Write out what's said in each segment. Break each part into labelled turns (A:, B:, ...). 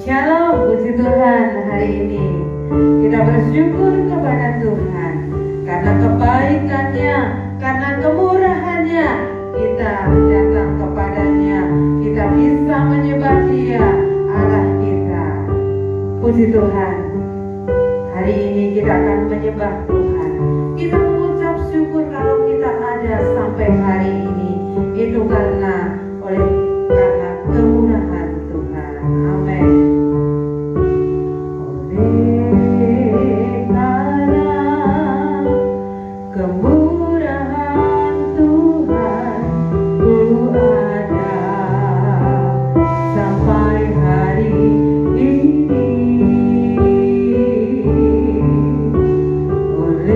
A: Shalom, puji Tuhan. Hari ini kita bersyukur kepada Tuhan karena kebaikannya, karena kemurahannya. Kita datang kepadanya, kita bisa menyembah Dia, Allah kita. Puji Tuhan. Hari ini kita akan menyembah Tuhan. Kita mengucap syukur kalau kita ada sampai hari ini. Itu karena kemurahan Tuhan. Amin. Kemurahan Tuhan ku ada sampai hari ini. Oleh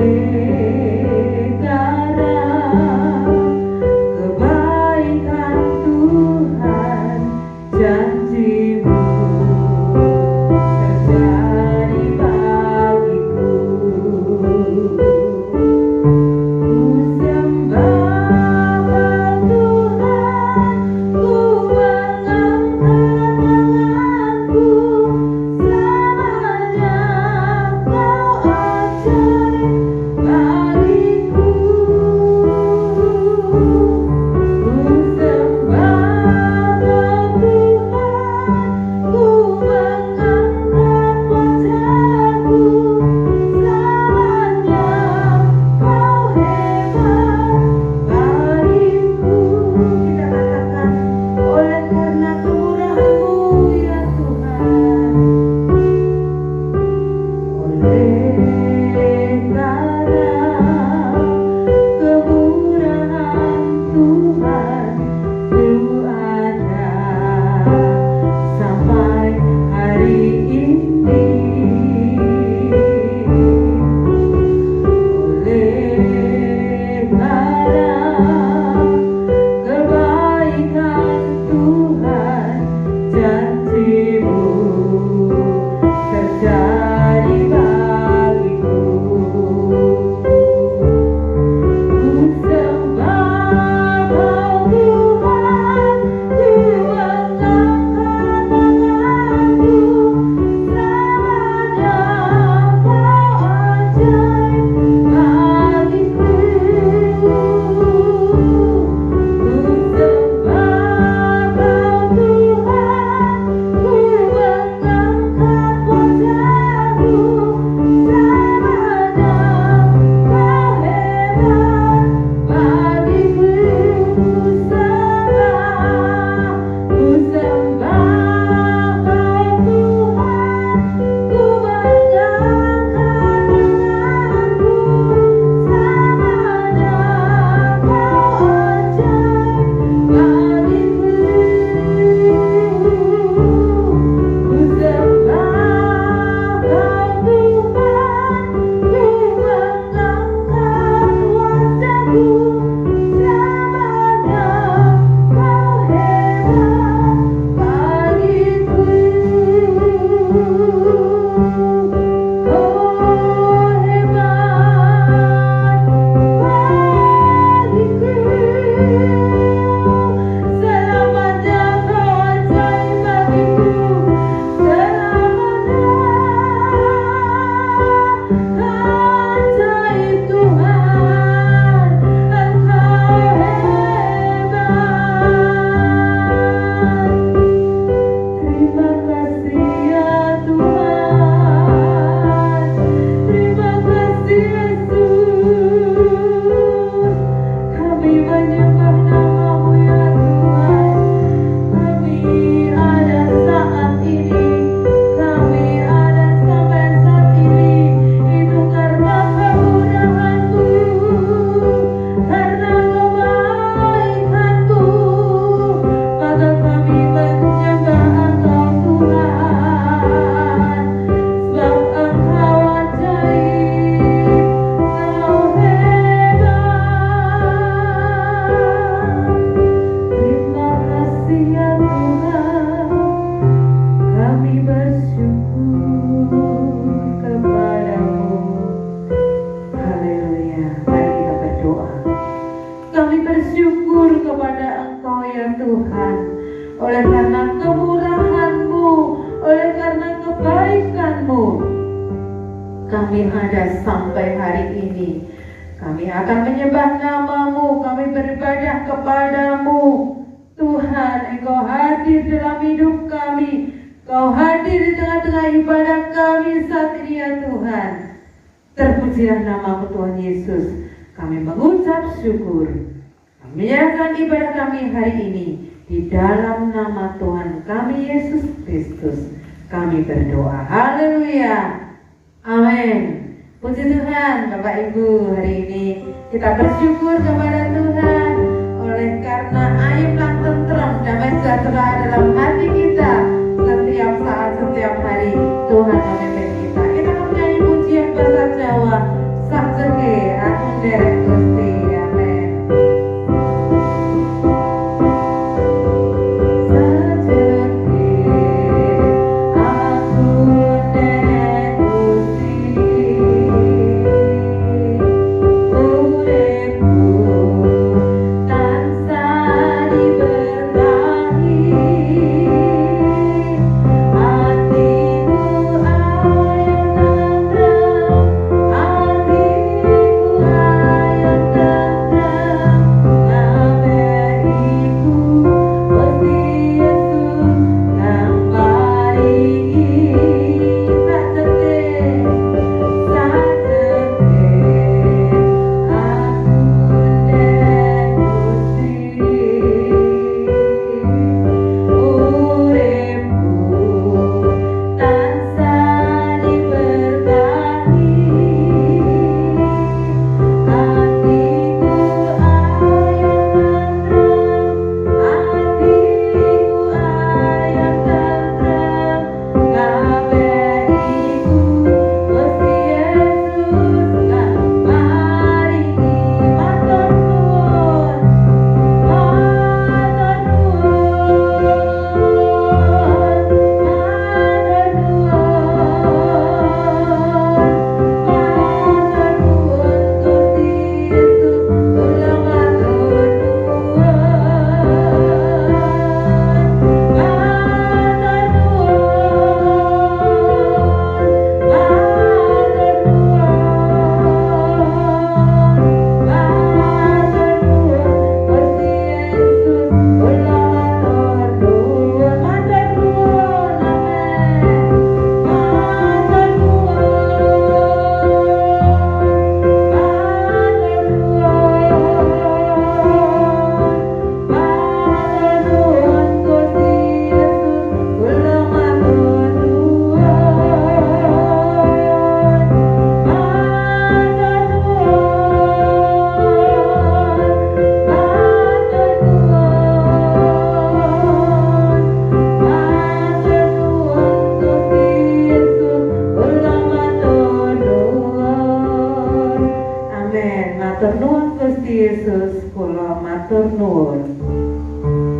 A: kami ada sampai hari ini. Kami akan menyembah nama-Mu, kami beribadah kepadamu. Tuhan, Engkau hadir dalam hidup kami. Kau hadir di tengah-tengah ibadah kami saat ini ya Tuhan. Terpujilah nama-Mu Tuhan Yesus. Kami mengucap syukur. Kami menyerahkan ibadah kami hari ini di dalam nama Tuhan kami Yesus Kristus. Kami berdoa. Haleluya. Amin. Puji Tuhan, Bapak Ibu, hari ini kita bersyukur kepada Tuhan oleh karena ayatlah tentram damai sejahtera dalam hati kita setiap saat, setiap hari. Tuhan memimpin kita. Kita menyanyi pujian bahasa Jawa, Sakjeke aku nderek Gusti. Amin.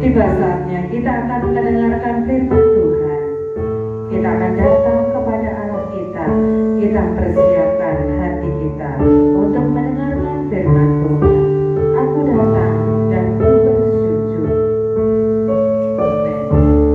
A: Tiba saatnya kita akan mendengarkan firman Tuhan. Kita akan datang kepada Allah kita. Kita persiapkan hati kita untuk mendengarkan firman Tuhan. Aku datang dan ku bersujud. Amen.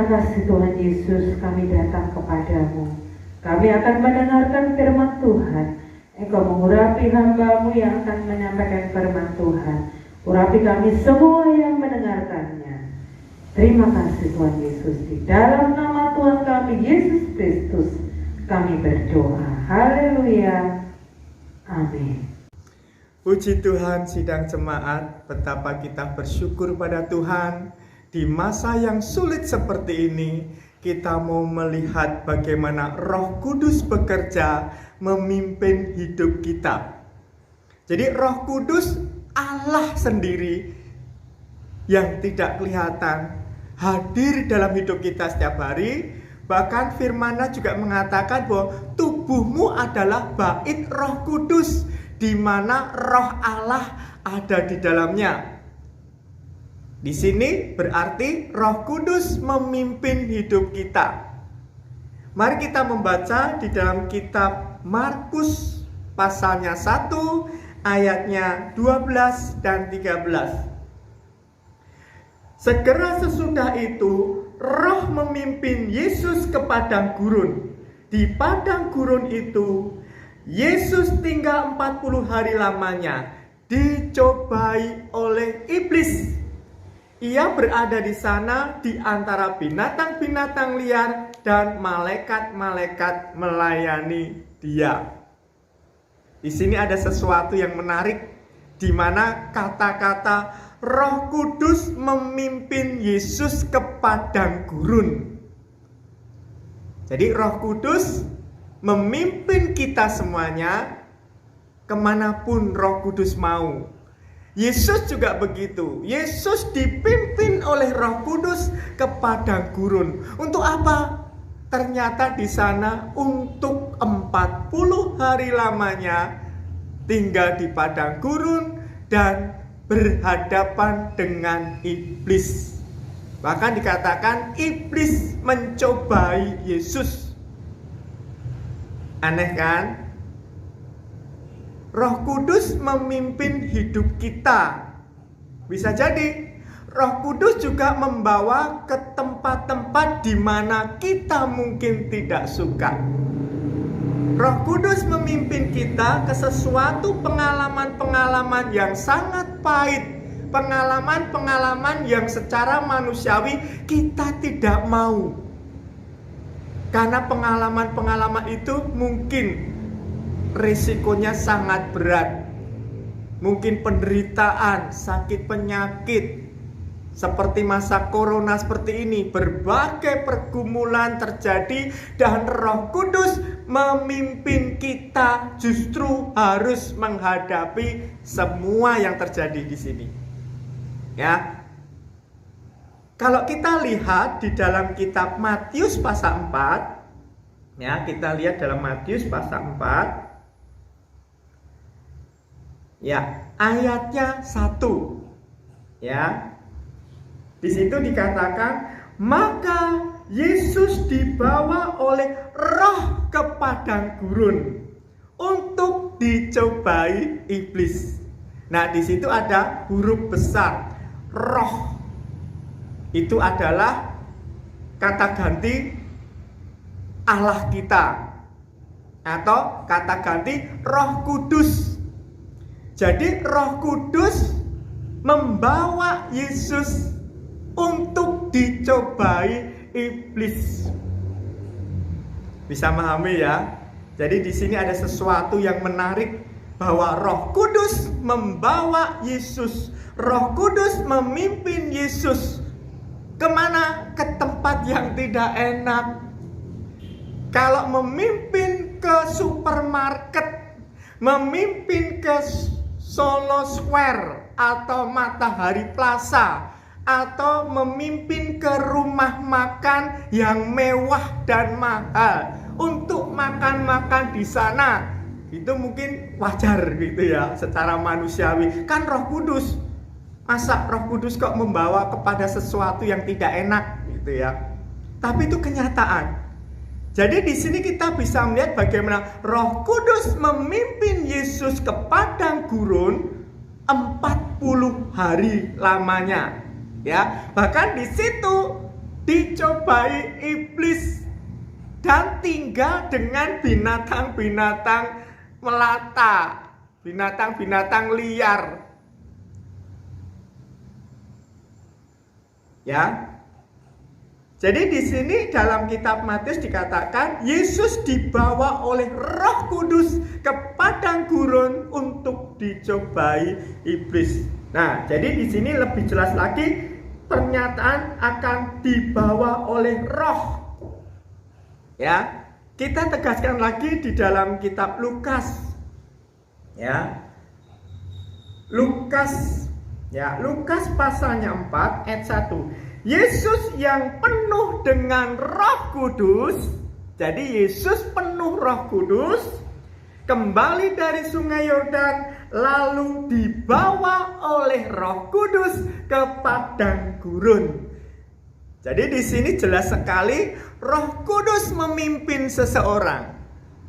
A: kasih Tuhan Yesus, kami datang kepadamu. Kami akan mendengarkan firman Tuhan. Engkau mengurapi hamba-Mu yang akan menyampaikan firman Tuhan. Urapi kami semua yang mendengarkannya. Terima kasih Tuhan Yesus. Di dalam nama Tuhan kami Yesus Kristus kami berdoa. Haleluya. Amin.
B: Puji Tuhan, sidang jemaat, betapa kita bersyukur pada Tuhan. Di masa yang sulit seperti ini, kita mau melihat bagaimana Roh Kudus bekerja memimpin hidup kita. Jadi Roh Kudus Allah sendiri yang tidak kelihatan hadir dalam hidup kita setiap hari. Bahkan firman-Nya juga mengatakan bahwa tubuhmu adalah bait Roh Kudus, di mana Roh Allah ada di dalamnya. Di sini berarti Roh Kudus memimpin hidup kita. Mari kita membaca di dalam kitab Markus pasalnya 1 ayatnya 12 dan 13. Segera sesudah itu Roh memimpin Yesus ke padang gurun. Di padang gurun itu Yesus tinggal 40 hari lamanya, dicobai oleh iblis. Ia berada di sana di antara binatang-binatang liar dan malaikat-malaikat melayani dia. Di sini ada sesuatu yang menarik, di mana kata-kata Roh Kudus memimpin Yesus ke padang gurun. Jadi Roh Kudus memimpin kita semuanya kemanapun Roh Kudus mau. Yesus juga begitu. Yesus dipimpin oleh Roh Kudus ke padang gurun. Untuk apa? Ternyata di sana untuk 40 hari lamanya tinggal di padang gurun dan berhadapan dengan iblis. Bahkan dikatakan iblis mencobai Yesus. Aneh kan? Roh Kudus memimpin hidup kita. Bisa jadi Roh Kudus juga membawa ke tempat-tempat di mana kita mungkin tidak suka. Roh Kudus memimpin kita ke sesuatu pengalaman-pengalaman yang sangat pahit, pengalaman-pengalaman yang secara manusiawi kita tidak mau. Karena pengalaman-pengalaman itu mungkin risikonya sangat berat. Mungkin penderitaan, sakit penyakit, seperti masa corona seperti ini, berbagai pergumulan terjadi dan Roh Kudus memimpin kita justru harus menghadapi semua yang terjadi di sini. Ya. Kalau kita lihat di dalam kitab Matius pasal 4, ya, kita lihat dalam Matius pasal 4. Ya, ayatnya 1. Ya. Di situ dikatakan, maka Yesus dibawa oleh Roh ke padang gurun untuk dicobai iblis. Nah, di situ ada huruf besar Roh. Itu adalah kata ganti Allah kita, atau kata ganti Roh Kudus. Jadi Roh Kudus membawa Yesus untuk dicobai iblis. Bisa memahami ya? Jadi di sini ada sesuatu yang menarik, bahwa Roh Kudus membawa Yesus. Roh Kudus memimpin Yesus kemana? Ke tempat yang tidak enak. Kalau memimpin ke supermarket, memimpin ke Solo Square atau Matahari Plaza, atau memimpin ke rumah makan yang mewah dan mahal untuk makan-makan di sana, itu mungkin wajar gitu ya, secara manusiawi. Kan Roh Kudus, masa Roh Kudus kok membawa kepada sesuatu yang tidak enak gitu ya. Tapi itu kenyataan. Jadi di sini kita bisa melihat bagaimana Roh Kudus memimpin Yesus ke padang gurun 40 hari lamanya. Ya, bahkan di situ dicobai iblis dan tinggal dengan binatang-binatang melata, binatang-binatang liar. Ya. Jadi di sini dalam kitab Matius dikatakan Yesus dibawa oleh Roh Kudus ke padang gurun untuk dicobai iblis. Nah, jadi di sini lebih jelas lagi pernyataan akan dibawa oleh Roh. Ya, kita tegaskan lagi di dalam kitab Lukas. Ya. Lukas pasalnya 4 ayat 1. Yesus yang penuh dengan Roh Kudus, jadi Yesus penuh Roh Kudus, kembali dari sungai Yordan, lalu dibawa oleh Roh Kudus ke padang gurun. Jadi di sini jelas sekali Roh Kudus memimpin seseorang.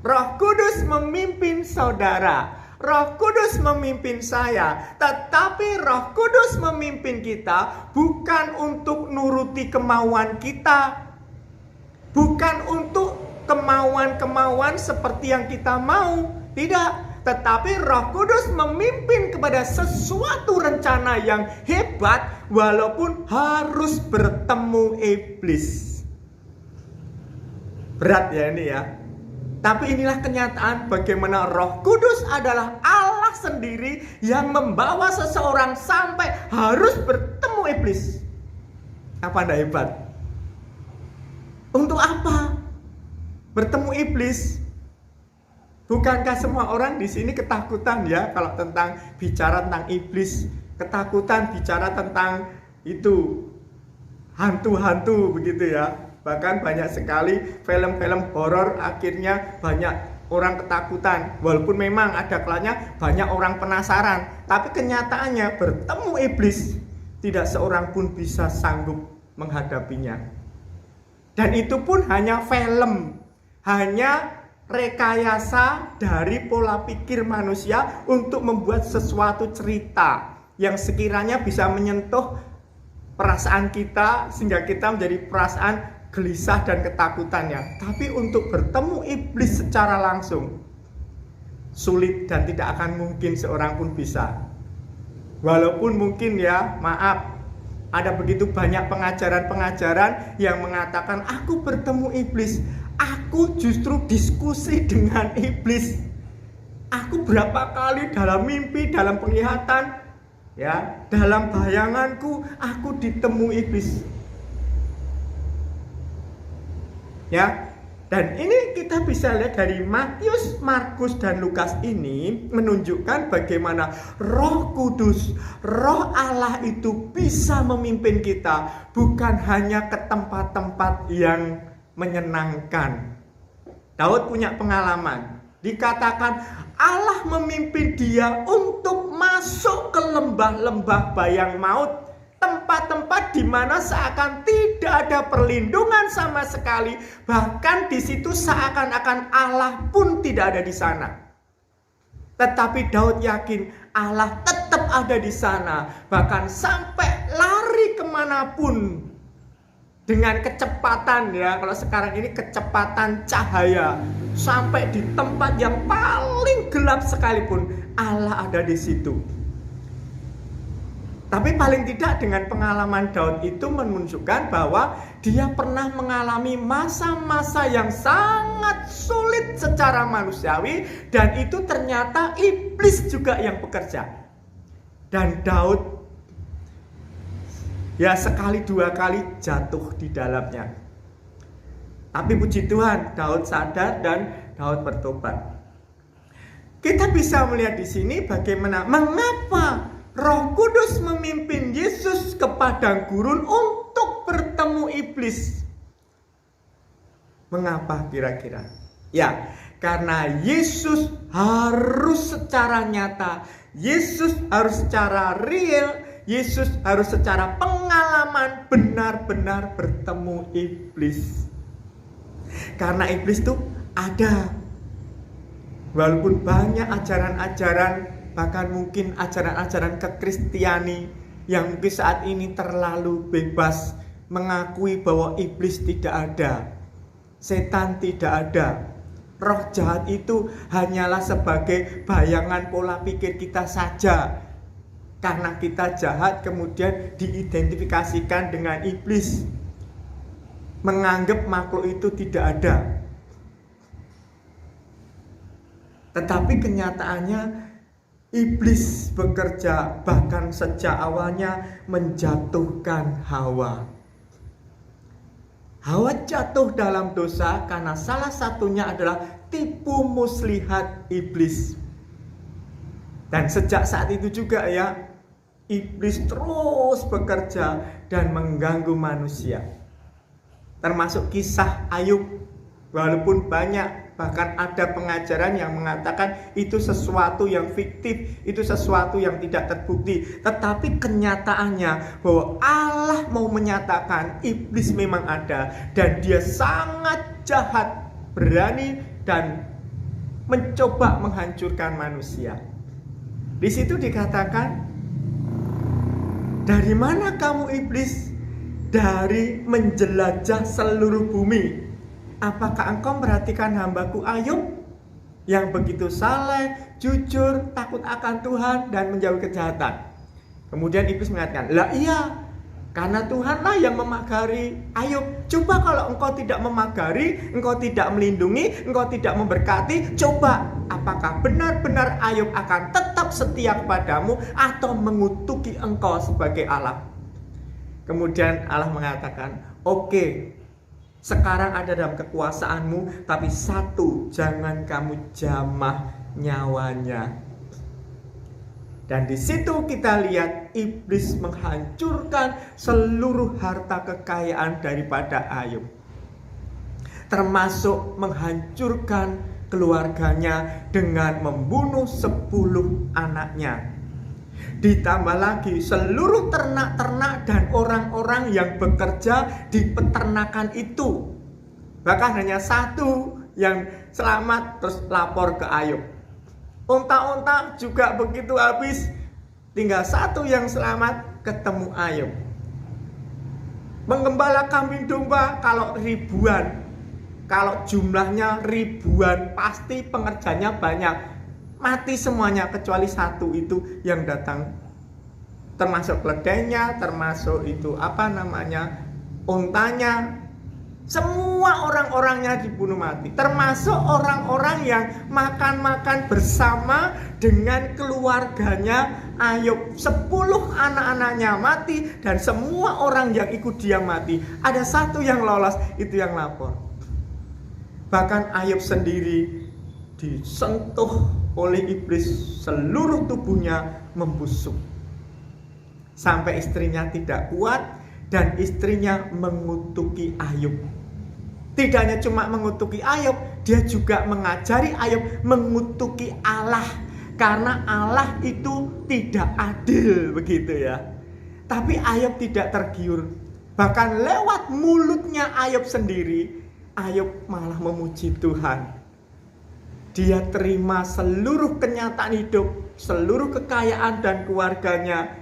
B: Roh Kudus memimpin saudara. Roh Kudus memimpin saya, tetapi Roh Kudus memimpin kita bukan untuk nuruti kemauan kita, bukan untuk kemauan-kemauan seperti yang kita mau, tidak. Tetapi Roh Kudus memimpin kepada sesuatu rencana yang hebat, walaupun harus bertemu iblis. Berat ya ini ya. Tapi inilah kenyataan bagaimana Roh Kudus adalah Allah sendiri yang membawa seseorang sampai harus bertemu iblis. Apa anda hebat? Untuk apa? Bertemu iblis. Bukankah semua orang di sini ketakutan ya kalau bicara tentang iblis, ketakutan bicara tentang itu hantu-hantu begitu ya. Bahkan banyak sekali film-film horor akhirnya banyak orang ketakutan. Walaupun memang ada kalanya banyak orang penasaran, tapi kenyataannya bertemu iblis tidak seorang pun bisa sanggup menghadapinya. Dan itu pun hanya film, hanya rekayasa dari pola pikir manusia untuk membuat sesuatu cerita yang sekiranya bisa menyentuh perasaan kita sehingga kita menjadi perasaan gelisah dan ketakutannya. Tapi untuk bertemu iblis secara langsung sulit dan tidak akan mungkin seorang pun bisa. Walaupun mungkin ya, maaf, ada begitu banyak pengajaran-pengajaran yang mengatakan aku bertemu iblis, aku justru diskusi dengan iblis. Aku berapa kali dalam mimpi, dalam penglihatan, ya, dalam bayanganku aku ditemui iblis. Ya, dan ini kita bisa lihat dari Matius, Markus, dan Lukas ini menunjukkan bagaimana Roh Kudus, Roh Allah itu bisa memimpin kita bukan hanya ke tempat-tempat yang menyenangkan. Daud punya pengalaman, dikatakan Allah memimpin dia untuk masuk ke lembah-lembah bayang maut, tempat-tempat di mana seakan tidak ada perlindungan sama sekali, bahkan di situ seakan-akan Allah pun tidak ada di sana. Tetapi Daud yakin Allah tetap ada di sana, bahkan sampai lari kemanapun dengan kecepatan ya, kalau sekarang ini kecepatan cahaya, sampai di tempat yang paling gelap sekalipun Allah ada di situ. Tapi paling tidak dengan pengalaman Daud itu menunjukkan bahwa dia pernah mengalami masa-masa yang sangat sulit secara manusiawi, dan itu ternyata iblis juga yang bekerja. Dan Daud ya sekali dua kali jatuh di dalamnya. Tapi puji Tuhan, Daud sadar dan Daud bertobat. Kita bisa melihat di sini bagaimana mengapa Roh Kudus memimpin Yesus ke padang gurun untuk bertemu iblis. Mengapa kira-kira? Ya, karena Yesus harus secara nyata, Yesus harus secara real, Yesus harus secara pengalaman benar-benar bertemu iblis. Karena iblis itu ada. Walaupun banyak ajaran-ajaran, bahkan mungkin ajaran-ajaran kekristiani yang mungkin saat ini terlalu bebas mengakui bahwa iblis tidak ada, setan tidak ada. Roh jahat itu hanyalah sebagai bayangan pola pikir kita saja. Karena kita jahat kemudian diidentifikasikan dengan iblis, menganggap makhluk itu tidak ada. Tetapi kenyataannya iblis bekerja bahkan sejak awalnya menjatuhkan Hawa. Hawa jatuh dalam dosa karena salah satunya adalah tipu muslihat iblis. Dan sejak saat itu juga ya, iblis terus bekerja dan mengganggu manusia. Termasuk kisah Ayub, walaupun banyak, bahkan ada pengajaran yang mengatakan itu sesuatu yang fiktif, itu sesuatu yang tidak terbukti. Tetapi kenyataannya bahwa Allah mau menyatakan iblis memang ada dan dia sangat jahat, berani dan mencoba menghancurkan manusia. Di situ dikatakan, dari mana kamu iblis? Dari menjelajah seluruh bumi. Apakah engkau memperhatikan hambaku Ayub yang begitu saleh, jujur, takut akan Tuhan dan menjauhi kejahatan? Kemudian iblis mengatakan, lah iya, karena Tuhanlah yang memagari Ayub. Coba kalau engkau tidak memagari, engkau tidak melindungi, engkau tidak memberkati, coba apakah benar-benar Ayub akan tetap setia kepadamu atau mengutuki engkau sebagai Allah? Kemudian Allah mengatakan, oke, sekarang ada dalam kekuasaanmu, tapi satu, jangan kamu jamah nyawanya. Dan di situ kita lihat iblis menghancurkan seluruh harta kekayaan daripada Ayub, termasuk menghancurkan keluarganya dengan membunuh 10 anaknya. Ditambah lagi seluruh ternak-ternak dan orang-orang yang bekerja di peternakan itu. Bahkan hanya satu yang selamat terus lapor ke Ayub. Unta-unta juga begitu habis, tinggal satu yang selamat ketemu Ayub. Menggembala kambing domba kalau ribuan, kalau jumlahnya ribuan pasti pengerjanya banyak. Mati semuanya kecuali satu itu yang datang, termasuk keledainya, termasuk itu untanya. Semua orang-orangnya dibunuh mati, termasuk orang-orang yang makan-makan bersama dengan keluarganya Ayub. 10 anak-anaknya mati dan semua orang yang ikut dia mati. Ada satu yang lolos, itu yang lapor. Bahkan Ayub sendiri disentuh oleh iblis, seluruh tubuhnya membusuk. Sampai istrinya tidak kuat dan istrinya mengutuki Ayub. Tidak hanya cuma mengutuki Ayub, dia juga mengajari Ayub mengutuki Allah. Karena Allah itu tidak adil, begitu ya. Tapi Ayub tidak tergiur. Bahkan lewat mulutnya Ayub sendiri, Ayub malah memuji Tuhan. Dia terima seluruh kenyataan hidup, seluruh kekayaan dan keluarganya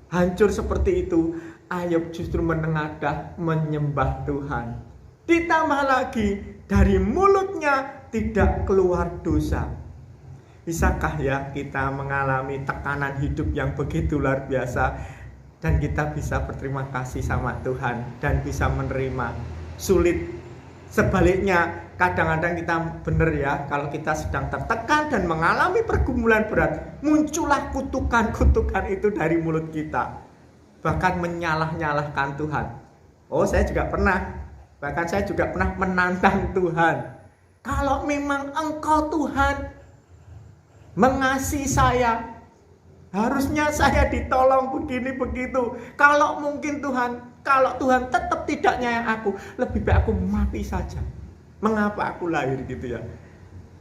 B: hancur seperti itu. Ayub justru menengadah menyembah Tuhan. Ditambah lagi dari mulutnya tidak keluar dosa. Bisakah ya kita mengalami tekanan hidup yang begitu luar biasa dan kita bisa berterima kasih sama Tuhan dan bisa menerima? Sulit. Sebaliknya, kadang-kadang kita benar ya, kalau kita sedang tertekan dan mengalami pergumulan berat, muncullah kutukan-kutukan itu dari mulut kita. Bahkan menyalah-nyalahkan Tuhan. Oh, saya juga pernah. Bahkan saya juga pernah menantang Tuhan. Kalau memang Engkau Tuhan mengasihi saya, harusnya saya ditolong begini begitu. Kalau mungkin kalau Tuhan tetap tidak nyayang aku, lebih baik aku mati saja. Mengapa aku lahir gitu ya?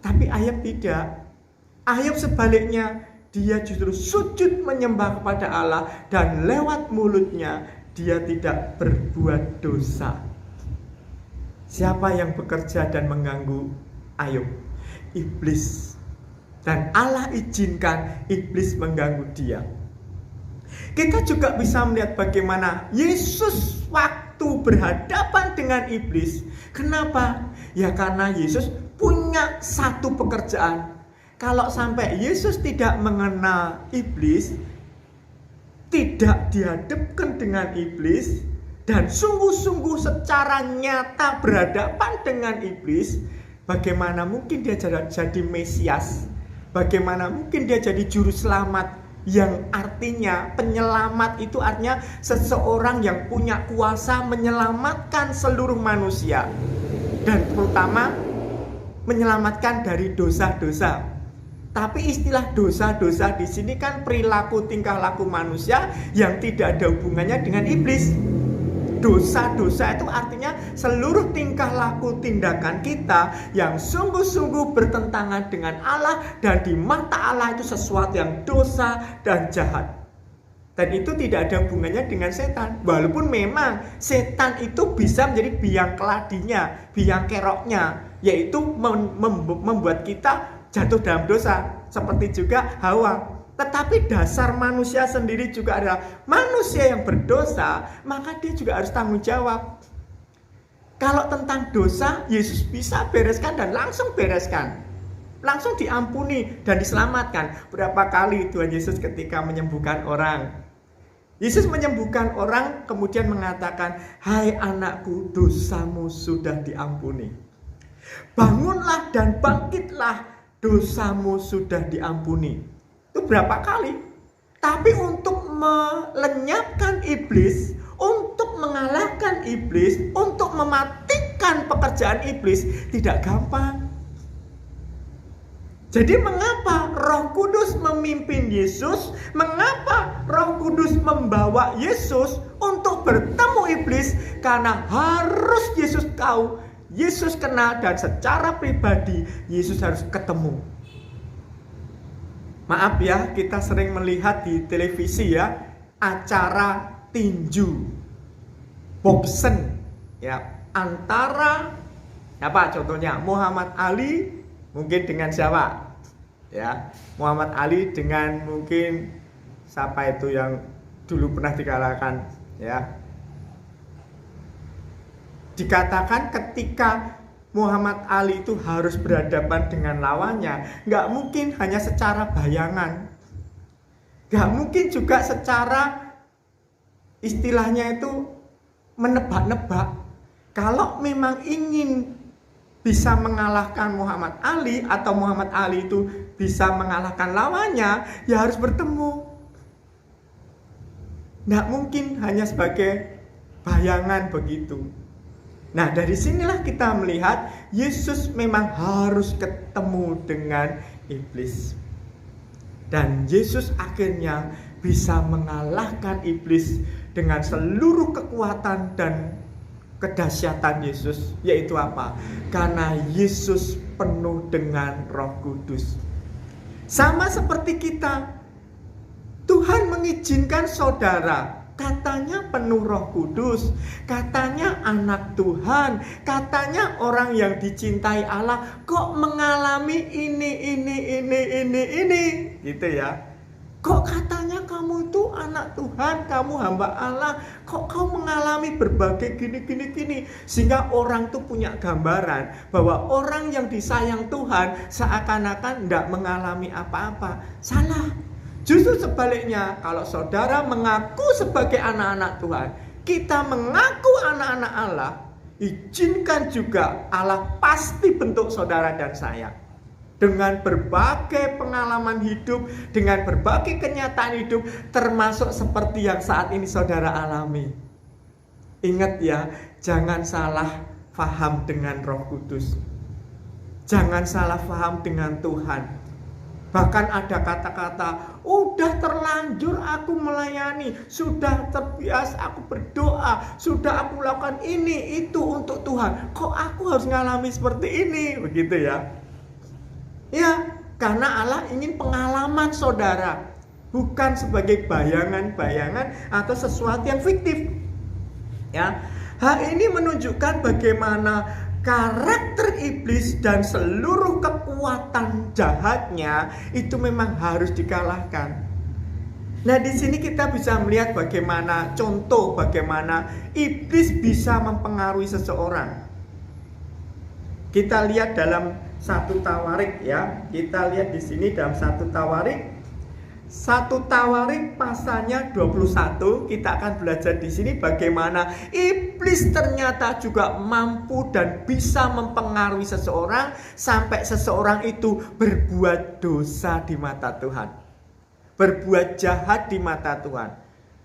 B: Tapi Ayub tidak. Ayub sebaliknya, dia justru sujud menyembah kepada Allah dan lewat mulutnya dia tidak berbuat dosa. Siapa yang bekerja dan mengganggu Ayub? Iblis. Dan Allah izinkan iblis mengganggu dia. Kita juga bisa melihat bagaimana Yesus waktu waktu berhadapan dengan iblis. Kenapa? Ya karena Yesus punya satu pekerjaan. Kalau sampai Yesus tidak mengenal iblis, tidak dihadapkan dengan iblis, dan sungguh-sungguh secara nyata berhadapan dengan iblis, bagaimana mungkin dia jadi Mesias? Bagaimana mungkin dia jadi juru selamat? Yang artinya penyelamat itu artinya seseorang yang punya kuasa menyelamatkan seluruh manusia, dan terutama menyelamatkan dari dosa-dosa. Tapi istilah dosa-dosa di sini kan perilaku tingkah laku manusia yang tidak ada hubungannya dengan iblis. Dosa-dosa itu artinya seluruh tingkah laku tindakan kita yang sungguh-sungguh bertentangan dengan Allah, dan di mata Allah itu sesuatu yang dosa dan jahat. Dan itu tidak ada hubungannya dengan setan. Walaupun memang setan itu bisa menjadi biang keladinya, biang keroknya, yaitu membuat kita jatuh dalam dosa, seperti juga Hawa. Tetapi dasar manusia sendiri juga adalah manusia yang berdosa, maka dia juga harus tanggung jawab. Kalau tentang dosa, Yesus bisa bereskan dan langsung bereskan. Langsung diampuni dan diselamatkan. Berapa kali Tuhan Yesus ketika menyembuhkan orang, Yesus menyembuhkan orang kemudian mengatakan, "Hai anakku, dosamu sudah diampuni. Bangunlah dan bangkitlah, dosamu sudah diampuni." Itu berapa kali? Tapi untuk melenyapkan iblis, untuk mengalahkan iblis, untuk mematikan pekerjaan iblis tidak gampang. Jadi mengapa Roh Kudus memimpin Yesus? Mengapa Roh Kudus membawa Yesus untuk bertemu iblis? Karena harus Yesus tahu, Yesus kenal, dan secara pribadi Yesus harus ketemu. Maaf ya, kita sering melihat di televisi ya, acara tinju, boxing ya, antara apa contohnya Muhammad Ali mungkin dengan siapa? Ya, Muhammad Ali dengan mungkin siapa itu yang dulu pernah dikalahkan ya. Dikatakan ketika Muhammad Ali itu harus berhadapan dengan lawannya, nggak mungkin hanya secara bayangan, nggak mungkin juga secara istilahnya itu menebak-nebak. Kalau memang ingin bisa mengalahkan Muhammad Ali, atau Muhammad Ali itu bisa mengalahkan lawannya, ya harus bertemu. Nggak mungkin hanya sebagai bayangan begitu. Nah, dari sinilah kita melihat Yesus memang harus ketemu dengan iblis. Dan Yesus akhirnya bisa mengalahkan iblis dengan seluruh kekuatan dan kedahsyatan Yesus. Yaitu apa? Karena Yesus penuh dengan Roh Kudus. Sama seperti kita, Tuhan mengizinkan saudara, katanya penuh Roh Kudus, katanya anak Tuhan, katanya orang yang dicintai Allah, kok mengalami ini, gitu ya. Kok katanya kamu tuh anak Tuhan, kamu hamba Allah, kok kau mengalami berbagai gini. Sehingga orang tuh punya gambaran bahwa orang yang disayang Tuhan seakan-akan tidak mengalami apa-apa. Salah. Justru sebaliknya, kalau saudara mengaku sebagai anak-anak Tuhan, kita mengaku anak-anak Allah, izinkan juga Allah pasti bentuk saudara dan saya. Dengan berbagai pengalaman hidup, dengan berbagai kenyataan hidup, termasuk seperti yang saat ini saudara alami. Ingat ya, jangan salah paham dengan Roh Kudus. Jangan salah paham dengan Tuhan. Bahkan ada kata-kata, udah terlanjur aku melayani, sudah terbiasa aku berdoa, sudah aku lakukan ini, itu untuk Tuhan. Kok aku harus ngalami seperti ini? Begitu ya. Ya, karena Allah ingin pengalaman saudara, bukan sebagai bayangan-bayangan atau sesuatu yang fiktif. Ya, hal ini menunjukkan bagaimana karakter iblis dan seluruh kekuatan jahatnya itu memang harus dikalahkan. Nah, di sini kita bisa melihat bagaimana iblis bisa mempengaruhi seseorang. Kita lihat dalam 1 Tawarik ya. Kita lihat di sini dalam 1 Tawarik pasalnya 21. Kita akan belajar di sini bagaimana iblis ternyata juga mampu dan bisa mempengaruhi seseorang sampai seseorang itu berbuat dosa di mata Tuhan. Berbuat jahat di mata Tuhan.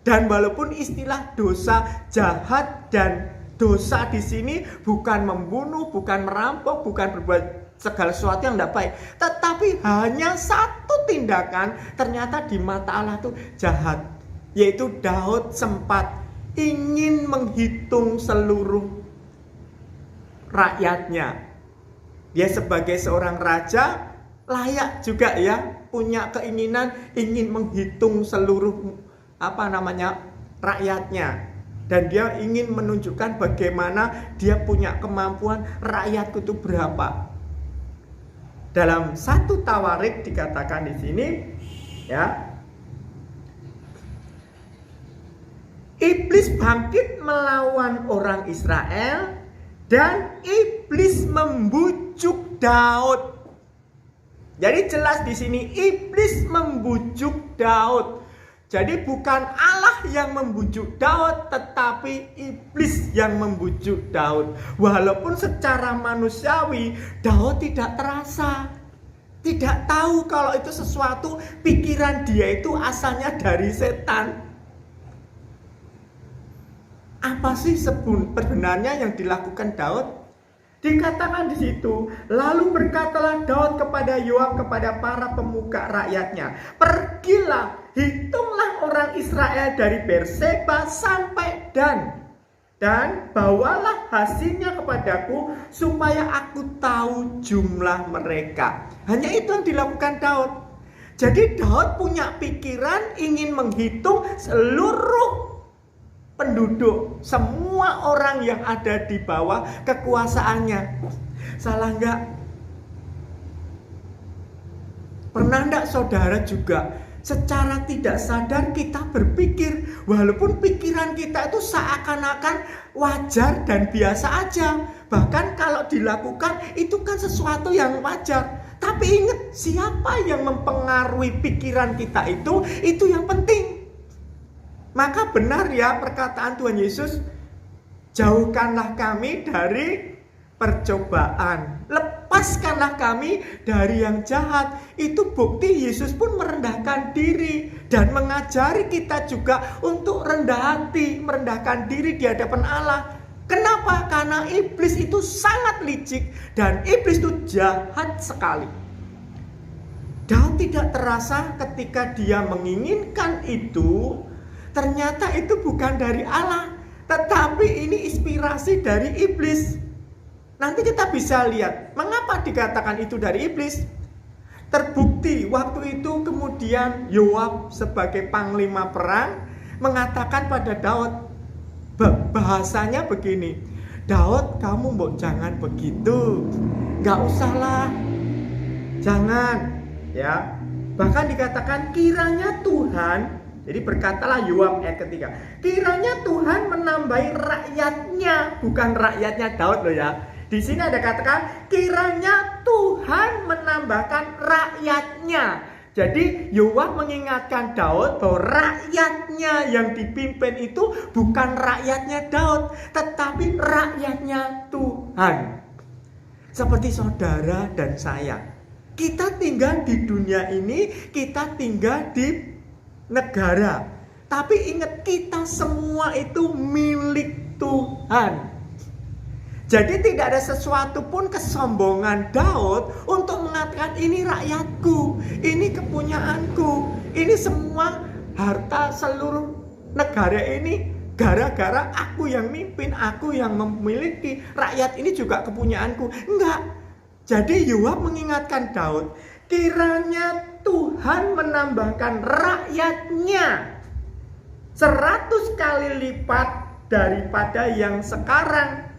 B: Dan walaupun istilah dosa jahat dan dosa di sini bukan membunuh, bukan merampok, bukan berbuat segala sesuatu yang tidak baik, tetapi hanya satu tindakan ternyata di mata Allah itu jahat, yaitu Daud sempat ingin menghitung seluruh rakyatnya. Dia sebagai seorang raja layak juga ya, punya keinginan ingin menghitung seluruh rakyatnya, dan dia ingin menunjukkan bagaimana dia punya kemampuan rakyatku itu berapa. Dalam 1 Tawarik dikatakan di sini ya, iblis bangkit melawan orang Israel dan iblis membujuk Daud. Jadi jelas di sini iblis membujuk Daud. Jadi bukan Allah yang membujuk Daud, tetapi iblis yang membujuk Daud. Walaupun secara manusiawi Daud tidak terasa, tidak tahu kalau itu sesuatu, pikiran dia itu asalnya dari setan. Apa sih sebenarnya yang dilakukan Daud? Dikatakan di situ, lalu berkatalah Daud kepada Yoab, kepada para pemuka rakyatnya, pergilah, hitunglah orang Israel dari Berseba sampai Dan, dan bawalah hasilnya kepadaku supaya aku tahu jumlah mereka. Hanya itu yang dilakukan Daud. Jadi Daud punya pikiran ingin menghitung seluruh penduduk, semua orang yang ada di bawah kekuasaannya. Salah nggak? Pernah nggak saudara juga secara tidak sadar kita berpikir, walaupun pikiran kita itu seakan-akan wajar dan biasa aja, bahkan kalau dilakukan itu kan sesuatu yang wajar. Tapi ingat, siapa yang mempengaruhi pikiran kita itu yang penting. Maka benar ya perkataan Tuhan Yesus, jauhkanlah kami dari percobaan, lepaskanlah kami dari yang jahat. Itu bukti Yesus pun merendahkan diri dan mengajari kita juga untuk rendah hati, merendahkan diri di hadapan Allah. Kenapa? Karena iblis itu sangat licik dan iblis itu jahat sekali. Daud tidak terasa ketika dia menginginkan itu, ternyata itu bukan dari Allah, tetapi ini inspirasi dari iblis. Nanti kita bisa lihat mengapa dikatakan itu dari iblis. Terbukti waktu itu kemudian Yoab sebagai panglima perang mengatakan pada Daud, bahasanya begini, Daud, kamu jangan begitu, gak usahlah, jangan ya. Bahkan dikatakan kiranya Tuhan, jadi berkatalah Yoab ayat ketiga, kiranya Tuhan menambahi rakyatnya, bukan rakyatnya Daud loh ya. Di sini ada katakan kiranya Tuhan menambahkan rakyatnya. Jadi Yoab mengingatkan Daud bahwa rakyatnya yang dipimpin itu bukan rakyatnya Daud, tetapi rakyatnya Tuhan. Seperti saudara dan saya, kita tinggal di dunia ini, kita tinggal di negara, tapi ingat kita semua itu milik Tuhan. Jadi tidak ada sesuatu pun kesombongan Daud untuk mengatakan ini rakyatku, ini kepunyaanku, ini semua harta seluruh negara ini gara-gara aku yang mimpin, aku yang memiliki, rakyat ini juga kepunyaanku. Enggak. Jadi Yoab mengingatkan Daud, kiranya Tuhan menambahkan rakyatnya 100 kali lipat daripada yang sekarang.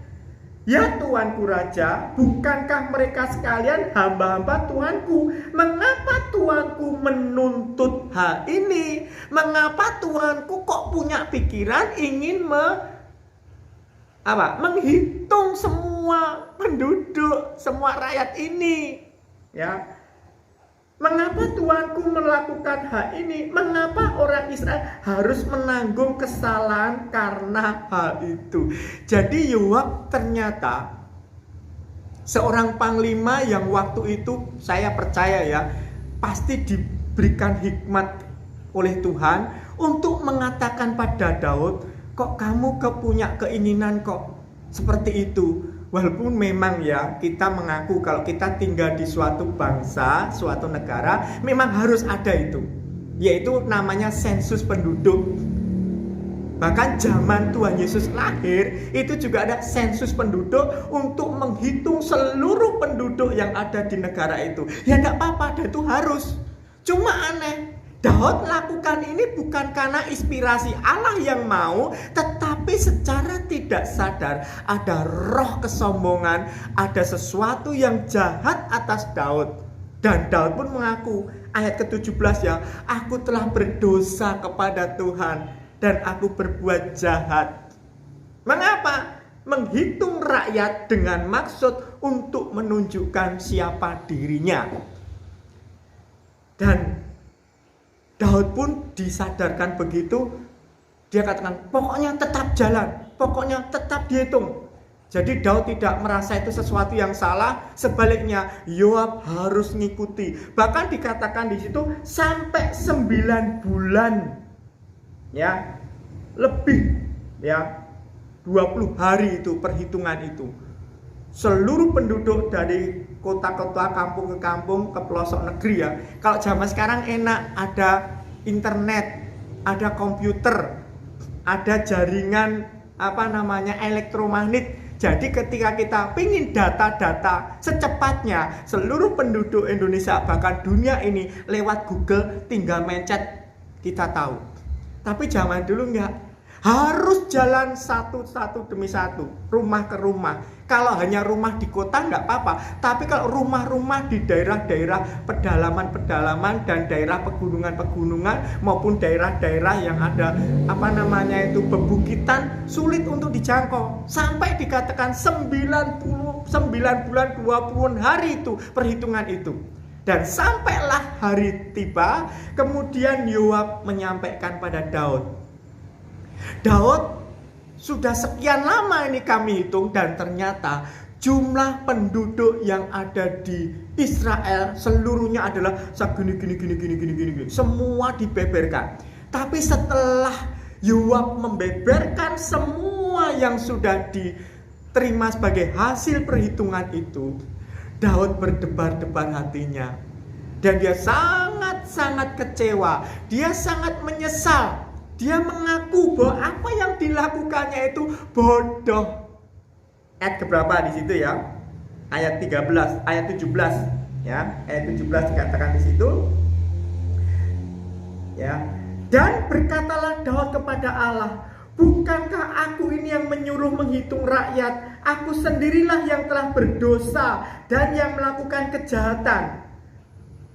B: "Ya Tuanku Raja, bukankah mereka sekalian hamba-hamba Tuanku? Mengapa Tuanku menuntut hal ini? Mengapa Tuanku kok punya pikiran ingin menghitung semua penduduk, semua rakyat ini? Ya. Mengapa Tuanku melakukan hal ini? Mengapa orang Israel harus menanggung kesalahan karena hal itu?" Jadi Yoab ternyata seorang panglima yang waktu itu, saya percaya ya, pasti diberikan hikmat oleh Tuhan untuk mengatakan pada Daud, "Kok kamu punya keinginan kok seperti itu?" Walaupun memang ya, kita mengaku kalau kita tinggal di suatu bangsa, suatu negara, memang harus ada itu, yaitu namanya sensus penduduk. Bahkan zaman Tuhan Yesus lahir, itu juga ada sensus penduduk untuk menghitung seluruh penduduk yang ada di negara itu. Ya enggak apa-apa, dan itu harus. Cuma aneh, Daud lakukan ini bukan karena inspirasi Allah yang mau, tetapi secara tidak sadar ada roh kesombongan, ada sesuatu yang jahat atas Daud. Dan Daud pun mengaku, ayat ke-17 ya, "Aku telah berdosa kepada Tuhan dan aku berbuat jahat." Mengapa? Menghitung rakyat dengan maksud untuk menunjukkan siapa dirinya. Dan Daud pun disadarkan begitu, dia katakan, "Pokoknya tetap jalan, pokoknya tetap dihitung." Jadi Daud tidak merasa itu sesuatu yang salah, sebaliknya Yoab harus ngikuti. Bahkan dikatakan di situ sampai 9 bulan. Ya. Lebih ya. 20 hari itu perhitungan itu. Seluruh penduduk dari kota-kota, kampung ke kampung, ke pelosok negeri ya. Kalau zaman sekarang enak, ada internet, ada komputer, ada jaringan elektromagnet. Jadi ketika kita pingin data-data secepatnya seluruh penduduk Indonesia, bahkan dunia ini lewat Google, tinggal mencet, kita tahu. Tapi zaman dulu enggak. Harus jalan satu demi satu, rumah ke rumah. Kalau hanya rumah di kota nggak apa-apa, tapi kalau rumah-rumah di daerah-daerah pedalaman-pedalaman dan daerah pegunungan-pegunungan maupun daerah-daerah yang ada bebukitan, sulit untuk dijangkau. Sampai dikatakan 9 bulan 20 hari itu perhitungan itu. Dan sampailah hari tiba, kemudian Yoab menyampaikan pada Daud, "Daud, sudah sekian lama ini kami hitung dan ternyata jumlah penduduk yang ada di Israel seluruhnya adalah gini. Semua dibeberkan. Tapi setelah Yoab membeberkan semua yang sudah diterima sebagai hasil perhitungan itu, Daud berdebar-debar hatinya. Dan dia sangat-sangat kecewa. Dia sangat menyesal. Dia mengaku bahwa apa yang dilakukannya itu bodoh. Ayat keberapa di situ ya? Ayat 17 ya. Ayat 17 dikatakan di situ. Ya. Dan berkatalah Daud kepada Allah, "Bukankah aku ini yang menyuruh menghitung rakyat? Aku sendirilah yang telah berdosa dan yang melakukan kejahatan.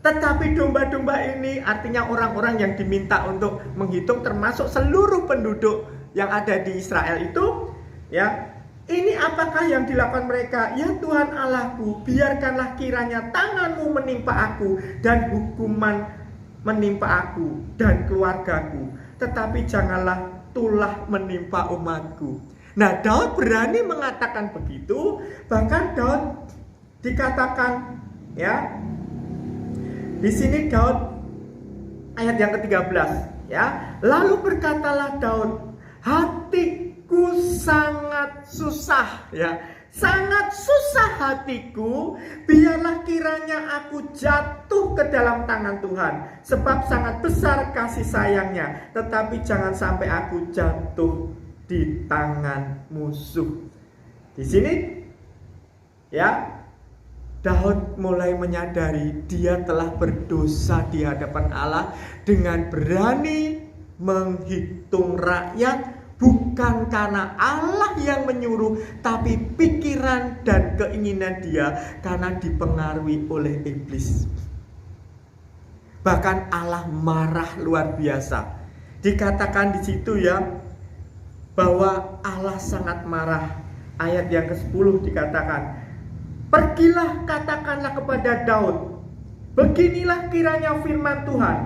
B: Tetapi domba-domba ini," artinya orang-orang yang diminta untuk menghitung termasuk seluruh penduduk yang ada di Israel itu, ya. "Ini apakah yang dilakukan mereka? Ya Tuhan Allahku, biarkanlah kiranya tanganmu menimpa aku dan hukuman menimpa aku dan keluargaku. Tetapi janganlah tulah menimpa umatku." Nah, Daud berani mengatakan begitu. Bahkan Daud dikatakan ya, di sini Daud ayat yang ke-13 ya. "Lalu berkatalah Daud, hatiku sangat susah ya. Sangat susah hatiku, biarlah kiranya aku jatuh ke dalam tangan Tuhan, sebab sangat besar kasih sayangnya, tetapi jangan sampai aku jatuh di tangan musuh." Di sini ya, Daud mulai menyadari dia telah berdosa di hadapan Allah dengan berani menghitung rakyat Bukan karena Allah yang menyuruh, tapi pikiran dan keinginan dia karena dipengaruhi oleh iblis. Bahkan Allah marah luar biasa. Dikatakan di situ ya, bahwa Allah sangat marah. Ayat yang ke-10 dikatakan, pergilah katakanlah kepada Daud, beginilah kiranya firman Tuhan,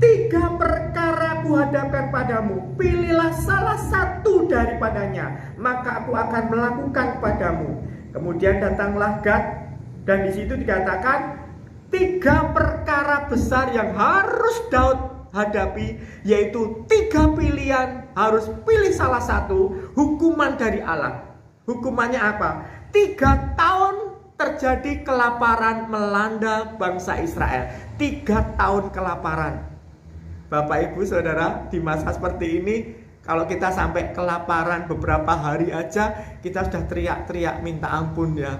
B: 3 perkara kuhadapkan padamu, pilihlah salah satu daripadanya, maka aku akan melakukan padamu. Kemudian datanglah Gad, dan di situ dikatakan 3 perkara besar yang harus Daud hadapi, yaitu 3 pilihan, harus pilih salah satu, hukuman dari Allah. Hukumannya apa? 3 tahun terjadi kelaparan melanda bangsa Israel. 3 tahun kelaparan. Bapak Ibu Saudara, di masa seperti ini, kalau kita sampai kelaparan beberapa hari aja, kita sudah teriak-teriak minta ampun ya.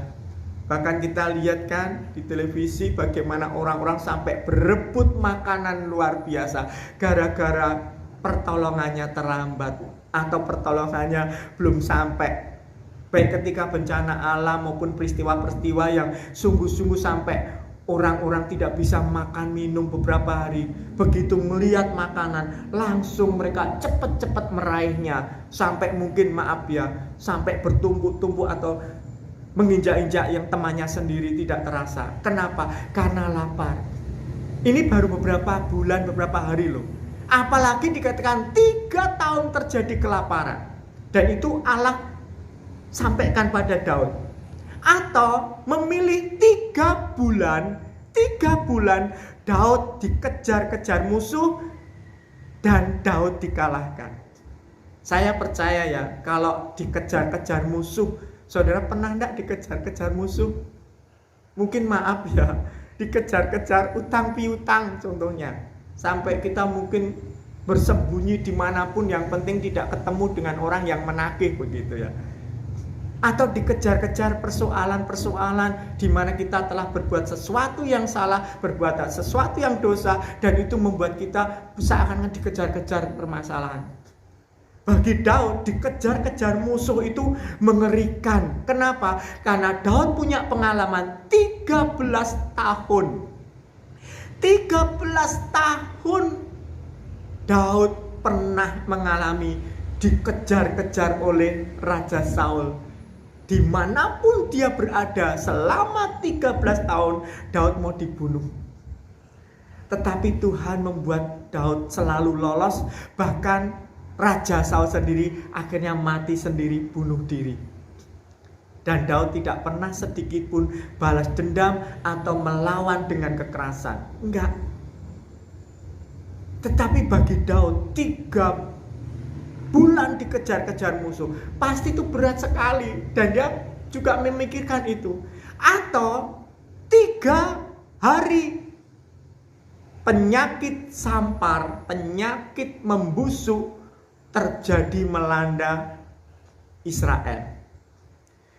B: Bahkan kita lihat kan di televisi bagaimana orang-orang sampai berebut makanan luar biasa gara-gara pertolongannya terlambat atau pertolongannya belum sampai. Baik ketika bencana alam maupun peristiwa-peristiwa yang sungguh-sungguh sampai orang-orang tidak bisa makan minum beberapa hari. Begitu melihat makanan, langsung mereka cepat-cepat meraihnya. Sampai mungkin sampai bertumpuk-tumpuk atau menginjak-injak yang temannya sendiri tidak terasa. Kenapa? Karena lapar. Ini baru beberapa bulan, beberapa hari loh. Apalagi dikatakan 3 tahun terjadi kelaparan. Dan itu Allah sampaikan pada Daud. Atau memilih 3 bulan Daud dikejar-kejar musuh dan Daud dikalahkan. Saya percaya ya, kalau dikejar-kejar musuh, saudara pernah enggak dikejar-kejar musuh? Mungkin dikejar-kejar utang piutang contohnya. Sampai kita mungkin bersembunyi dimanapun, yang penting tidak ketemu dengan orang yang menagih begitu ya. Atau dikejar-kejar persoalan-persoalan di mana kita telah berbuat sesuatu yang salah, berbuat sesuatu yang dosa, dan itu membuat kita seakan-akan dikejar-kejar permasalahan. Bagi Daud, dikejar-kejar musuh itu mengerikan. Kenapa? Karena Daud punya pengalaman 13 tahun. 13 tahun Daud pernah mengalami dikejar-kejar oleh Raja Saul. Dimanapun dia berada selama 13 tahun, Daud mau dibunuh. Tetapi Tuhan membuat Daud selalu lolos. Bahkan Raja Saul sendiri akhirnya mati sendiri, bunuh diri. Dan Daud tidak pernah sedikit pun balas dendam atau melawan dengan kekerasan. Enggak. Tetapi bagi Daud 3 bulan dikejar-kejar musuh, pasti itu berat sekali. Dan dia juga memikirkan itu. Atau 3 hari penyakit sampar, penyakit membusuk terjadi melanda Israel.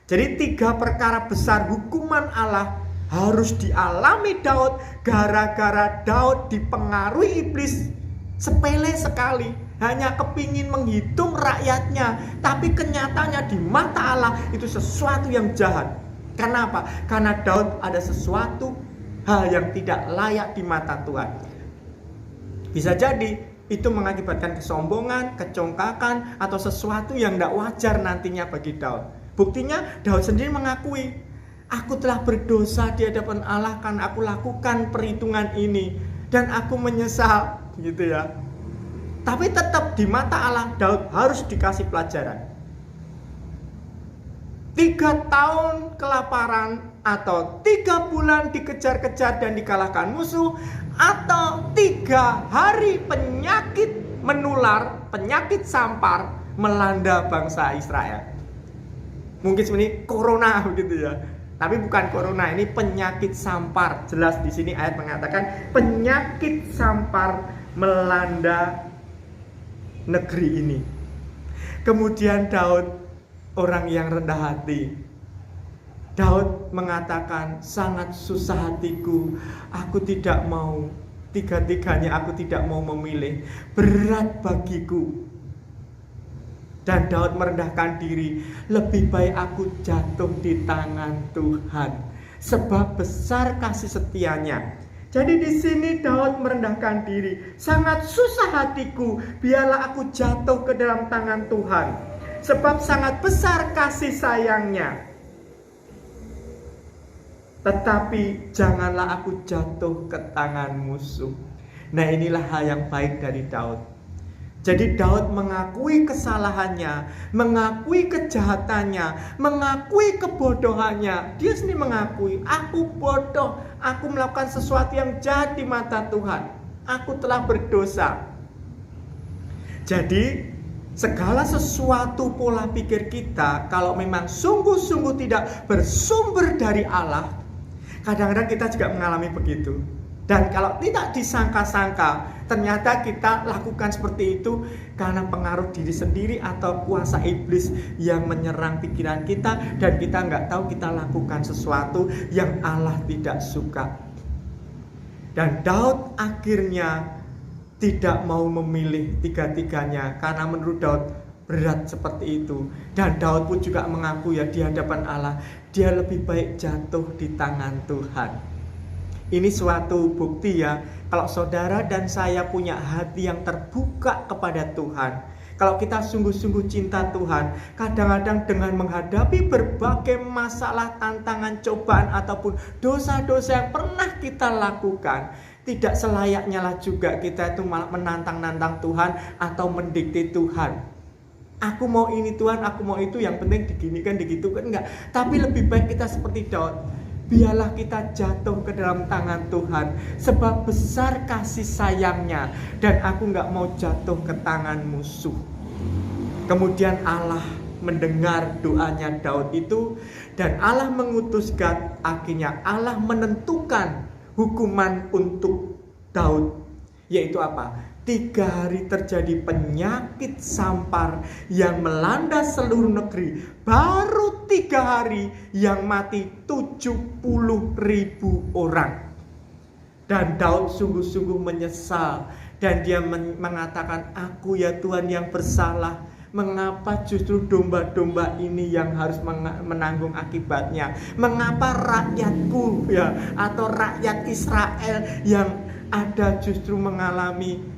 B: Jadi 3 perkara besar hukuman Allah harus dialami Daud gara-gara Daud dipengaruhi iblis. Sepele sekali, hanya kepingin menghitung rakyatnya, tapi kenyataannya di mata Allah itu sesuatu yang jahat. Kenapa? Karena Daud ada sesuatu hal yang tidak layak di mata Tuhan. Bisa jadi itu mengakibatkan kesombongan, kecongkakan, atau sesuatu yang tidak wajar nantinya bagi Daud. Buktinya Daud sendiri mengakui, aku telah berdosa di hadapan Allah karena aku lakukan perhitungan ini, dan aku menyesal, gitu ya. Tapi tetap di mata Allah Daud harus dikasih pelajaran. 3 tahun kelaparan, atau 3 bulan dikejar-kejar dan dikalahkan musuh, atau 3 hari penyakit menular, penyakit sampar melanda bangsa Israel. Mungkin sebenarnya corona begitu ya. Tapi bukan corona, ini penyakit sampar. Jelas di sini ayat mengatakan penyakit sampar melanda negeri ini. Kemudian Daud, orang yang rendah hati, Daud mengatakan, sangat susah hatiku, aku tidak mau, 3-tiganya aku tidak mau memilih, berat bagiku. Dan Daud merendahkan diri, lebih baik aku jatuh di tangan Tuhan, sebab besar kasih setianya. Jadi di sini Daud merendahkan diri, sangat susah hatiku, biarlah aku jatuh ke dalam tangan Tuhan, sebab sangat besar kasih sayangnya. Tetapi janganlah aku jatuh ke tangan musuh. Nah, inilah hal yang baik dari Daud. Jadi Daud mengakui kesalahannya, mengakui kejahatannya, mengakui kebodohannya. Dia sendiri mengakui, aku bodoh, aku melakukan sesuatu yang jahat di mata Tuhan. Aku telah berdosa. Jadi segala sesuatu pola pikir kita, kalau memang sungguh-sungguh tidak bersumber dari Allah, kadang-kadang kita juga mengalami begitu. Dan kalau tidak disangka-sangka, ternyata kita lakukan seperti itu karena pengaruh diri sendiri atau kuasa iblis yang menyerang pikiran kita, dan kita nggak tahu kita lakukan sesuatu yang Allah tidak suka. Dan Daud akhirnya tidak mau memilih tiga-tiganya karena menurut Daud berat seperti itu. Dan Daud pun juga mengaku ya di hadapan Allah, dia lebih baik jatuh di tangan Tuhan. Ini suatu bukti ya, kalau saudara dan saya punya hati yang terbuka kepada Tuhan, kalau kita sungguh-sungguh cinta Tuhan, kadang-kadang dengan menghadapi berbagai masalah, tantangan, cobaan, ataupun dosa-dosa yang pernah kita lakukan, tidak selayaknya lah juga kita itu malah menantang-nantang Tuhan atau mendikte Tuhan. Aku mau ini Tuhan, aku mau itu, yang penting diginikan, digitukan, enggak. Tapi lebih baik kita seperti Daud. Biarlah kita jatuh ke dalam tangan Tuhan, sebab besar kasih sayangnya, dan aku gak mau jatuh ke tangan musuh. Kemudian Allah mendengar doanya Daud itu, dan Allah mengutus Gad. Akhirnya Allah menentukan hukuman untuk Daud, yaitu apa? 3 hari terjadi penyakit sampar yang melanda seluruh negeri. Baru 3 hari yang mati 70.000 orang. Dan Daud sungguh-sungguh menyesal, dan dia mengatakan, aku ya Tuhan yang bersalah. Mengapa justru domba-domba ini yang harus menanggung akibatnya? Mengapa rakyatku ya, atau rakyat Israel yang ada justru mengalami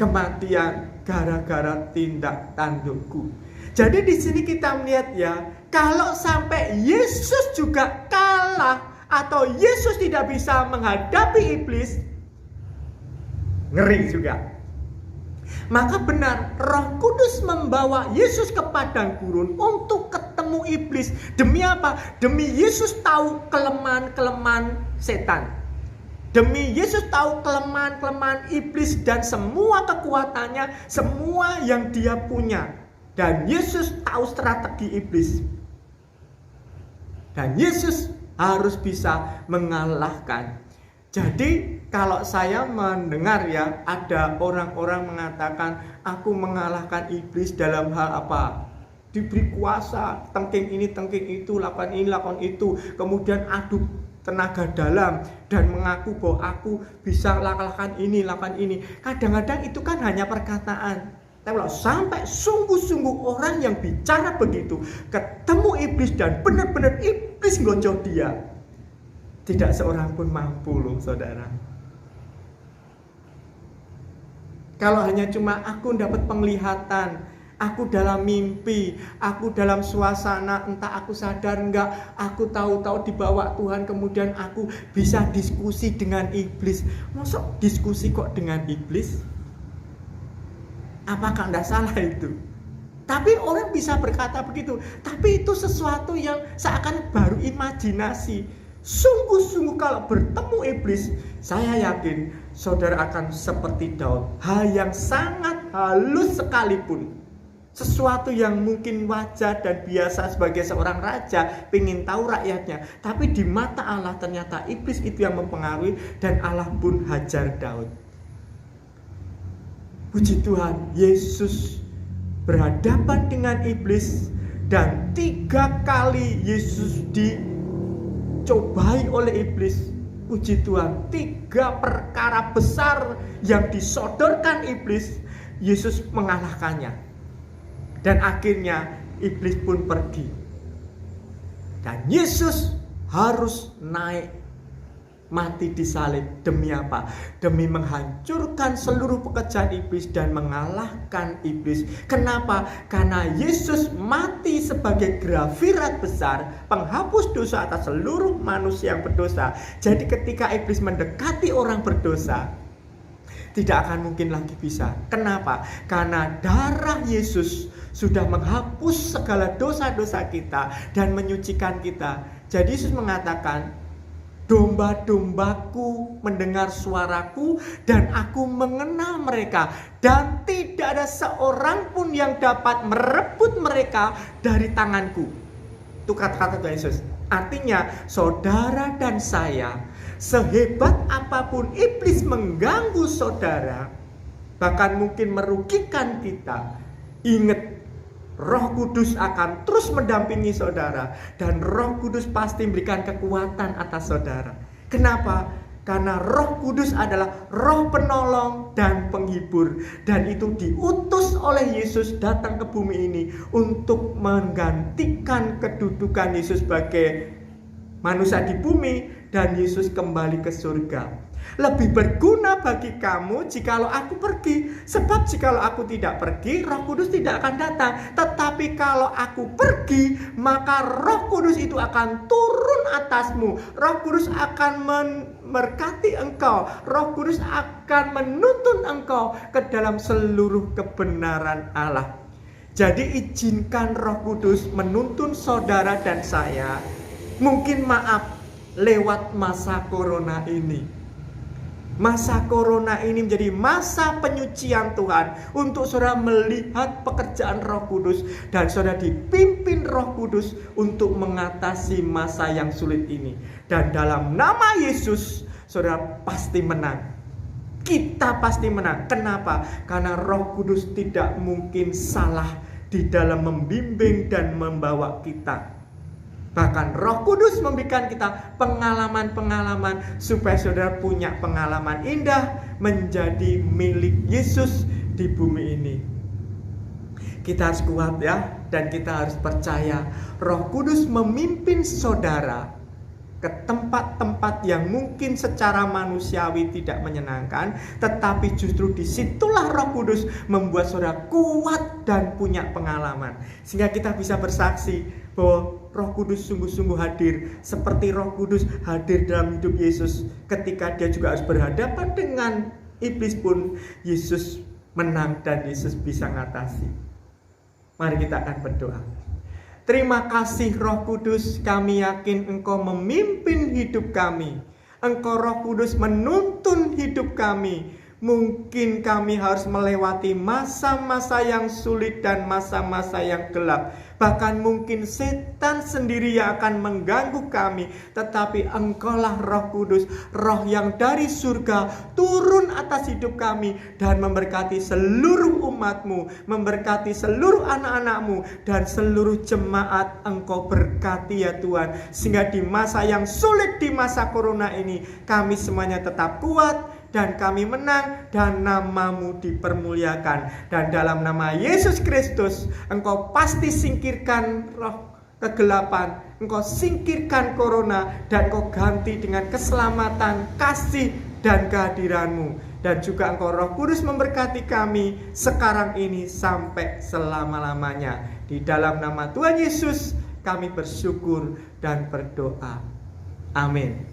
B: kematian gara-gara tindak tandukku? Jadi di sini kita melihat ya, kalau sampai Yesus juga kalah atau Yesus tidak bisa menghadapi iblis, ngeri juga. Maka benar, Roh Kudus membawa Yesus ke padang gurun untuk ketemu iblis. Demi apa? Demi Yesus tahu kelemahan-kelemahan setan. Demi Yesus tahu kelemahan-kelemahan iblis dan semua kekuatannya, semua yang dia punya. Dan Yesus tahu strategi iblis. Dan Yesus harus bisa mengalahkan. Jadi kalau saya mendengar ya, ada orang-orang mengatakan, aku mengalahkan iblis dalam hal apa? Diberi kuasa, tengking ini, tengking itu, lakukan ini, lakukan itu. Kemudian adu tenaga dalam dan mengaku bahwa aku bisa lakukan ini, lakukan ini. Kadang-kadang itu kan hanya perkataan. Tapi kalau sampai sungguh-sungguh orang yang bicara begitu ketemu iblis dan benar-benar iblis gonjol dia, tidak seorang pun mampu loh saudara. Kalau hanya cuma aku dapat penglihatan, aku dalam mimpi, aku dalam suasana, entah aku sadar enggak, aku tahu-tahu dibawa Tuhan, kemudian aku bisa diskusi dengan iblis. Masa diskusi kok dengan iblis? Apakah enggak salah itu? Tapi orang bisa berkata begitu, tapi itu sesuatu yang seakan baru imajinasi. Sungguh-sungguh kalau bertemu iblis, saya yakin saudara akan seperti Daud. Hal yang sangat halus sekalipun, sesuatu yang mungkin wajar dan biasa sebagai seorang raja pengen tahu rakyatnya, tapi di mata Allah ternyata iblis itu yang mempengaruhi, dan Allah pun hajar Daud. Puji Tuhan, Yesus berhadapan dengan iblis, dan 3 kali Yesus dicobai oleh iblis. Puji Tuhan, 3 perkara besar yang disodorkan iblis, Yesus mengalahkannya. Dan akhirnya iblis pun pergi. Dan Yesus harus naik mati di salib. Demi apa? Demi menghancurkan seluruh pekerjaan iblis dan mengalahkan iblis. Kenapa? Karena Yesus mati sebagai grafirat besar, penghapus dosa atas seluruh manusia yang berdosa. Jadi ketika iblis mendekati orang berdosa, tidak akan mungkin lagi bisa. Kenapa? Karena darah Yesus sudah menghapus segala dosa-dosa kita dan menyucikan kita. Jadi Yesus mengatakan, domba-dombaku mendengar suaraku dan aku mengenal mereka, dan tidak ada seorang pun yang dapat merebut mereka dari tanganku. Itu kata-kata Tuhan Yesus. Artinya saudara dan saya, sehebat apapun iblis mengganggu saudara, bahkan mungkin merugikan kita, ingat, Roh Kudus akan terus mendampingi saudara, dan Roh Kudus pasti memberikan kekuatan atas saudara. Kenapa? Karena Roh Kudus adalah Roh penolong dan penghibur, dan itu diutus oleh Yesus datang ke bumi ini untuk menggantikan kedudukan Yesus sebagai manusia di bumi, dan Yesus kembali ke surga. Lebih berguna bagi kamu jikalau aku pergi. Sebab jikalau aku tidak pergi, Roh Kudus tidak akan datang. Tetapi kalau aku pergi, maka Roh Kudus itu akan turun atasmu. Roh Kudus akan memberkati engkau. Roh Kudus akan menuntun engkau ke dalam seluruh kebenaran Allah. Jadi izinkan Roh Kudus menuntun saudara dan saya. Mungkin maaf lewat masa corona ini. Masa corona ini menjadi masa penyucian Tuhan untuk saudara melihat pekerjaan Roh Kudus, dan saudara dipimpin Roh Kudus untuk mengatasi masa yang sulit ini. Dan dalam nama Yesus saudara pasti menang. Kita pasti menang. Kenapa? Karena Roh Kudus tidak mungkin salah di dalam membimbing dan membawa kita. Bahkan Roh Kudus memberikan kita pengalaman-pengalaman supaya saudara punya pengalaman indah menjadi milik Yesus di bumi ini. Kita harus kuat ya, dan kita harus percaya Roh Kudus memimpin saudara ke tempat-tempat yang mungkin secara manusiawi tidak menyenangkan, tetapi justru disitulah Roh Kudus membuat saudara kuat dan punya pengalaman, sehingga kita bisa bersaksi bahwa Roh Kudus sungguh-sungguh hadir, seperti Roh Kudus hadir dalam hidup Yesus. Ketika dia juga harus berhadapan dengan iblis pun, Yesus menang dan Yesus bisa mengatasi. Mari kita akan berdoa. Terima kasih Roh Kudus, kami yakin Engkau memimpin hidup kami. Engkau Roh Kudus menuntun hidup kami. Mungkin kami harus melewati masa-masa yang sulit dan masa-masa yang gelap. Bahkan mungkin setan sendiri yang akan mengganggu kami. Tetapi Engkaulah Roh Kudus, Roh yang dari surga turun atas hidup kami dan memberkati seluruh umat-Mu, memberkati seluruh anak-anak-Mu dan seluruh jemaat. Engkau berkati ya Tuhan, sehingga di masa yang sulit, di masa corona ini, kami semuanya tetap kuat dan kami menang, dan nama-Mu dipermuliakan. Dan dalam nama Yesus Kristus, Engkau pasti singkirkan roh kegelapan, Engkau singkirkan corona, dan Engkau ganti dengan keselamatan, kasih, dan kehadiran-Mu. Dan juga Engkau Roh Kudus memberkati kami sekarang ini sampai selama-lamanya. Di dalam nama Tuhan Yesus kami bersyukur dan berdoa. Amin.